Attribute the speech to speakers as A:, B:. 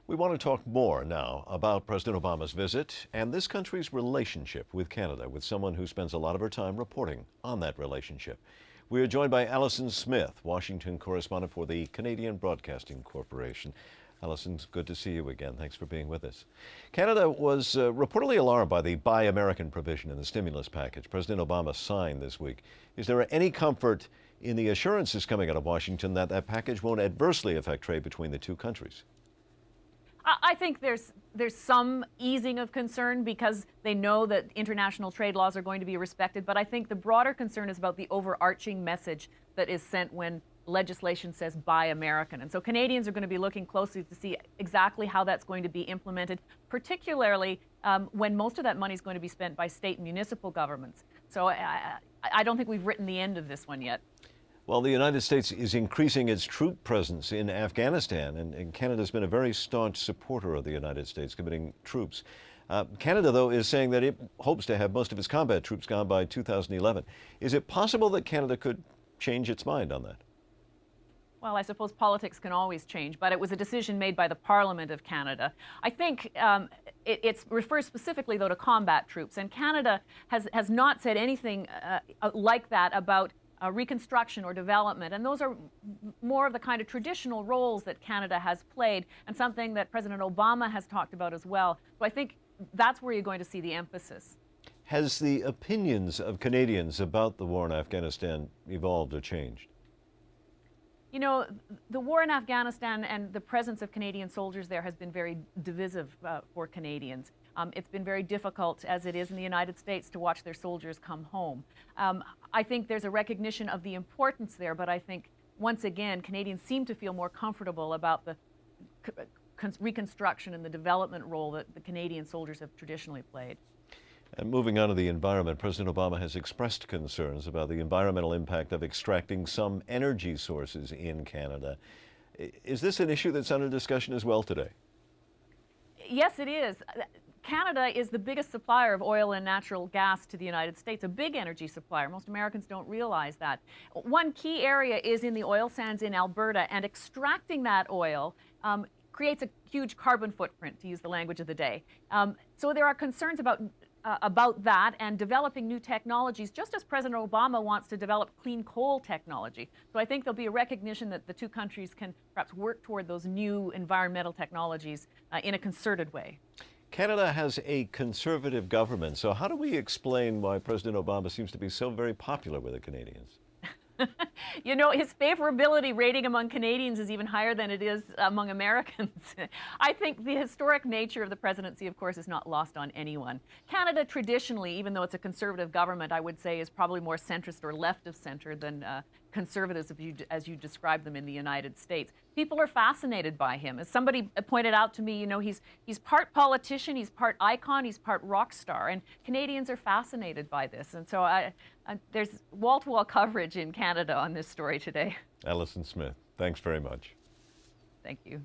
A: We want to talk more now about President Obama's visit and this country's relationship with Canada, with someone who spends a lot of her time reporting on that relationship. We are joined by Alison Smith, Washington correspondent for the Canadian Broadcasting Corporation. Alison, it's good to see you again. Thanks for being with us. Canada was reportedly alarmed by the Buy American provision in the stimulus package President Obama signed this week. Is there any comfort in the assurances coming out of Washington that that package won't adversely affect trade between the two countries?
B: I think there's some easing of concern because they know that international trade laws are going to be respected. But I think the broader concern is about the overarching message that is sent when legislation says Buy American. And so Canadians are going to be looking closely to see exactly how that's going to be implemented, particularly when most of that money is going to be spent by state and municipal governments. So I don't think we've written the end of this one yet.
A: Well, the United States is increasing its troop presence in Afghanistan, and Canada's been a very staunch supporter of the United States committing troops. Canada, though, is saying that it hopes to have most of its combat troops gone by 2011. Is it possible that Canada could change its mind on that?
B: Well, I suppose politics can always change, but it was a decision made by the Parliament of Canada. I think it refers specifically, though, to combat troops, and Canada has not said anything like that about reconstruction or development, and those are more of the kind of traditional roles that Canada has played and something that President Obama has talked about as well. So I think that's where you're going to see the emphasis.
A: Has the opinions of Canadians about the war in Afghanistan evolved or changed?
B: You know, the war in Afghanistan and the presence of Canadian soldiers there has been very divisive for Canadians. It's been very difficult, as it is in the United States, to watch their soldiers come home. I think there's a recognition of the importance there, but I think, once again, Canadians seem to feel more comfortable about the reconstruction and the development role that the Canadian soldiers have traditionally played.
A: And moving on to the environment, President Obama has expressed concerns about the environmental impact of extracting some energy sources in Canada. Is this an issue that's under discussion as well today?
B: Yes, it is. Canada is the biggest supplier of oil and natural gas to the United States, a big energy supplier. Most Americans don't realize that. One key area is in the oil sands in Alberta, and extracting that oil creates a huge carbon footprint, to use the language of the day. So there are concerns about that and developing new technologies, just as President Obama wants to develop clean coal technology. So I think there'll be a recognition that the two countries can perhaps work toward those new environmental technologies in a concerted way.
A: Canada has a conservative government, so how do we explain why President Obama seems to be so very popular with the Canadians?
B: You know, his favorability rating among Canadians is even higher than it is among Americans. I think the historic nature of the presidency, of course, is not lost on anyone. Canada traditionally, even though it's a conservative government, I would say is probably more centrist or left of center than conservatives as you describe them in the United States. People are fascinated by him. As somebody pointed out to me, you know, he's part politician, he's part icon, he's part rock star, and Canadians are fascinated by this. And so there's wall-to-wall coverage in Canada on this story today.
A: Alison Smith, thanks very much.
B: Thank you.